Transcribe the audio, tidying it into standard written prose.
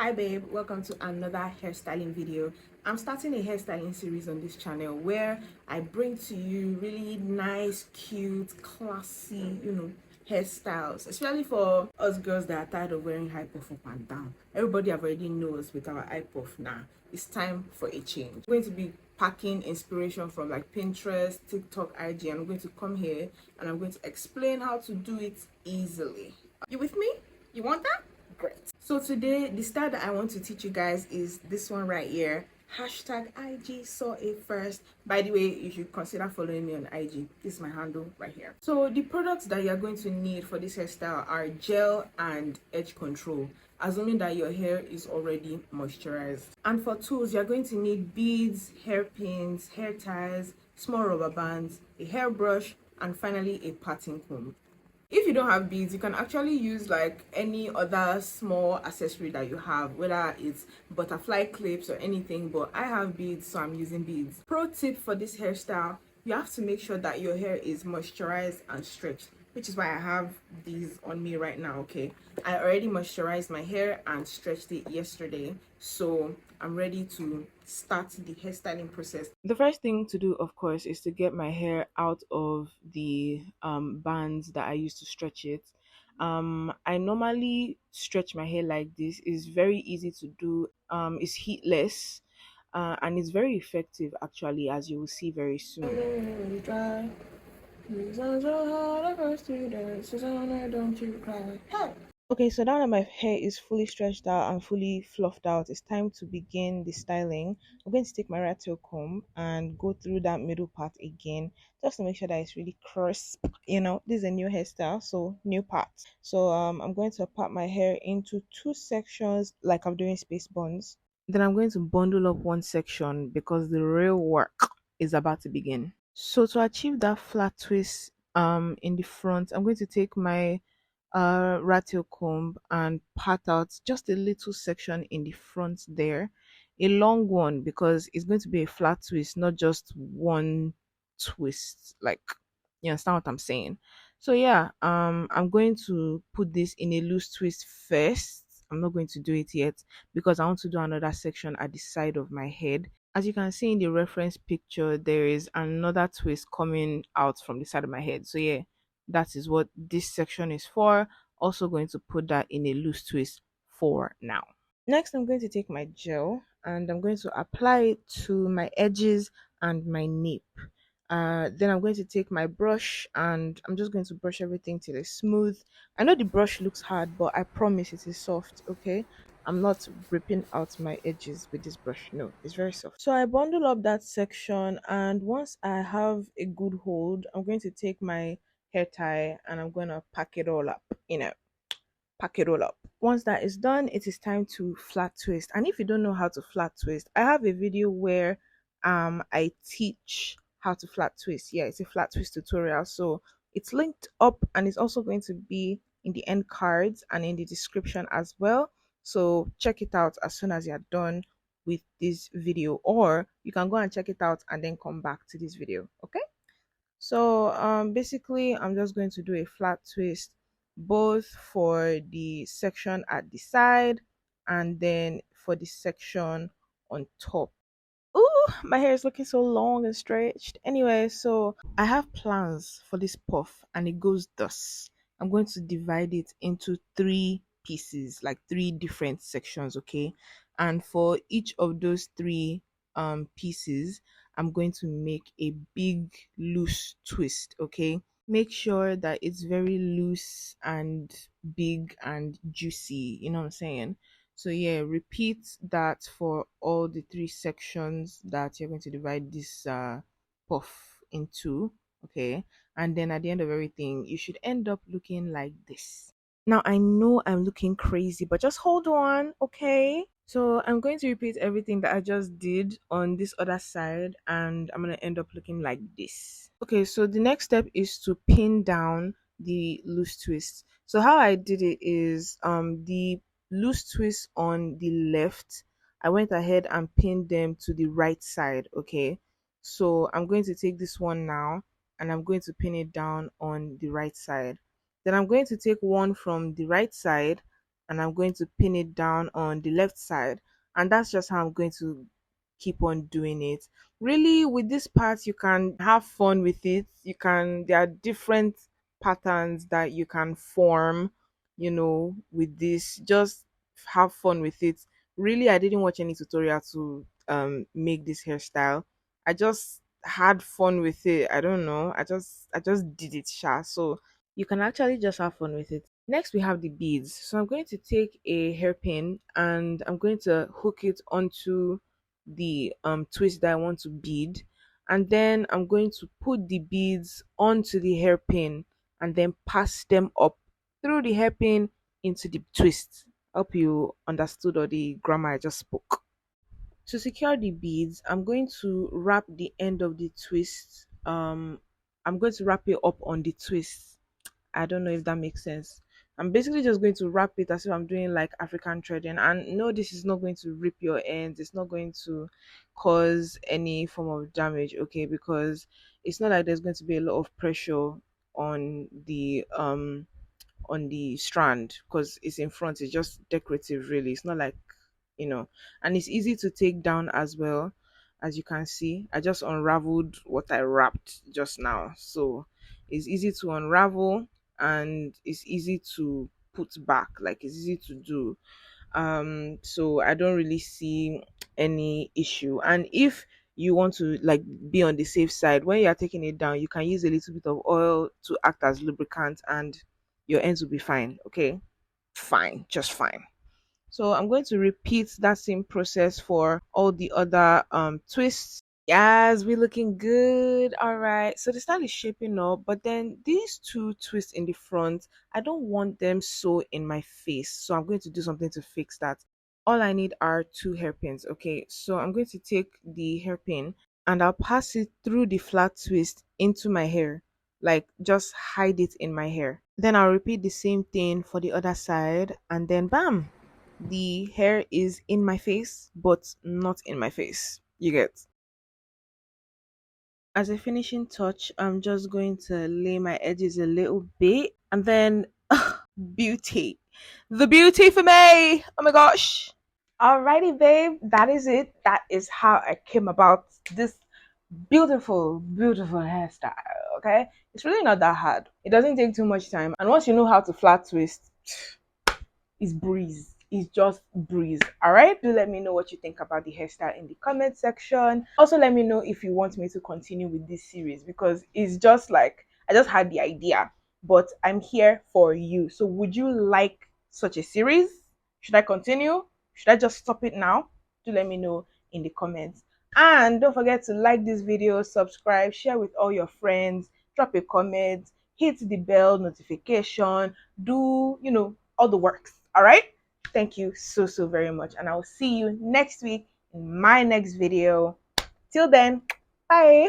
Hi babe, welcome to another hairstyling video. I'm starting a hairstyling series on this channel where I bring to you really nice, cute, classy, hairstyles, especially for us girls that are tired of wearing high puff up and down. Everybody already knows with our high puff now. It's time for a change. I'm going to be packing inspiration from like Pinterest, TikTok, IG. I'm going to come here and I'm going to explain how to do it easily. You with me? You want that? Great. So today the style that I want to teach you guys is this one right here. Hashtag IG saw it first. By the way, you should consider following me on IG. This is my handle right here. So the products that you're going to need for this hairstyle are gel and edge control, assuming that your hair is already moisturized. And for tools, you're going to need beads, hairpins, hair ties, small rubber bands, a hairbrush, and finally a parting comb. If you don't have beads, you can actually use like any other small accessory that you have, whether it's butterfly clips or anything, but I have beads, so I'm using beads. Pro tip for this hairstyle: you have to make sure that your hair is moisturized and stretched, which is why I have these on me right now. Okay, I already moisturized my hair and stretched it yesterday, so I'm ready to start the hairstyling process. The first thing to do, of course, is to get my hair out of the bands that I use to stretch it. I normally stretch my hair like this. It's very easy to do. It's heatless, and it's very effective actually, as you will see very soon. Okay, so now that my hair is fully stretched out and fully fluffed out, it's time to begin the styling. I'm going to take my rat tail comb and go through that middle part again, just to make sure that it's really crisp. This is a new hairstyle, so new parts. So I'm going to part my hair into two sections like I'm doing space buns. Then I'm going to bundle up one section because the real work is about to begin. So to achieve that flat twist in the front, I'm going to take my rat tail comb and part out just a little section in the front there, a long one, because it's going to be a flat twist, not just one twist. Like, you understand what I'm saying? So yeah, I'm going to put this in a loose twist first. I'm not going to do it yet because I want to do another section at the side of my head. As you can see in the reference picture, there is another twist coming out from the side of my head. So yeah, that is what this section is for. Also going to put that in a loose twist for now. Next, I'm going to take my gel and I'm going to apply it to my edges and my nape. Then I'm going to take my brush and I'm just going to brush everything till it's smooth. I know the brush looks hard, but I promise it is soft. Okay, I'm not ripping out my edges with this brush. No, it's very soft. So I bundle up that section, and once I have a good hold, I'm going to take my hair tie and I'm going to pack it all up. Pack it all up. Once that is done, it is time to flat twist. And if you don't know how to flat twist, I have a video where I teach how to flat twist. Yeah, it's a flat twist tutorial, so it's linked up and it's also going to be in the end cards and in the description as well. So check it out as soon as you're done with this video, or you can go and check it out and then come back to this video. Okay, so basically I'm just going to do a flat twist both for the section at the side and then for the section on top. Ooh, my hair is looking so long and stretched. Anyway, so I have plans for this puff and it goes thus. I'm going to divide it into three pieces, like three different sections, okay? And for each of those three pieces, I'm going to make a big loose twist, okay? Make sure that it's very loose and big and juicy, you know what I'm saying? So yeah, repeat that for all the three sections that you're going to divide this puff into, okay? And then at the end of everything, you should end up looking like this. Now I know I'm looking crazy, but just hold on, okay? So I'm going to repeat everything that I just did on this other side and I'm going to end up looking like this. Okay, so the next step is to pin down the loose twist. So how I did it is the loose twist on the left, I went ahead and pinned them to the right side, okay? So I'm going to take this one now and I'm going to pin it down on the right side. Then I'm going to take one from the right side and I'm going to pin it down on the left side, and that's just how I'm going to keep on doing it. Really, with this part, you can have fun with it. There are different patterns that you can form, with this. Just have fun with it. Really, I didn't watch any tutorial to make this hairstyle. I just had fun with it. I don't know. I just did it, sha. So you can actually just have fun with it. Next, we have the beads. So I'm going to take a hairpin and I'm going to hook it onto the twist that I want to bead, and then I'm going to put the beads onto the hairpin and then pass them up through the hairpin into the twist. Hope you understood all the grammar I just spoke. To secure the beads, I'm going to wrap the end of the twist. I'm going to wrap it up on the twist. I don't know if that makes sense. I'm basically just going to wrap it as if I'm doing like African threading. And no, this is not going to rip your ends. It's not going to cause any form of damage, okay? Because it's not like there's going to be a lot of pressure on the strand because it's in front. It's just decorative, really. It's not like, and it's easy to take down as well. As you can see, I just unraveled what I wrapped just now, so it's easy to unravel and it's easy to put back, like it's easy to do. So I don't really see any issue. And if you want to like be on the safe side, when you're taking it down, you can use a little bit of oil to act as lubricant and your ends will be fine. Okay, fine, just fine. So I'm going to repeat that same process for all the other twists. Yes, we're looking good. All right. So the style is shaping up, but then these two twists in the front, I don't want them so in my face. So I'm going to do something to fix that. All I need are two hairpins. Okay. So I'm going to take the hairpin and I'll pass it through the flat twist into my hair. Like just hide it in my hair. Then I'll repeat the same thing for the other side and then bam, the hair is in my face, but not in my face. You get. As a finishing touch, I'm just going to lay my edges a little bit and then beauty. The beauty for me. Oh my gosh. Alrighty, babe. That is it. That is how I came about this beautiful, beautiful hairstyle. Okay. It's really not that hard. It doesn't take too much time. And once you know how to flat twist, is breeze. It's just breeze. All right. Do let me know what you think about the hairstyle in the comment section. Also, let me know if you want me to continue with this series because it's just like I just had the idea, but I'm here for you. So, would you like such a series? Should I continue? Should I just stop it now? Do let me know in the comments. And don't forget to like this video, subscribe, share with all your friends, drop a comment, hit the bell notification, do, all the works. All right. Thank you so, so very much. And I will see you next week in my next video. Till then, bye.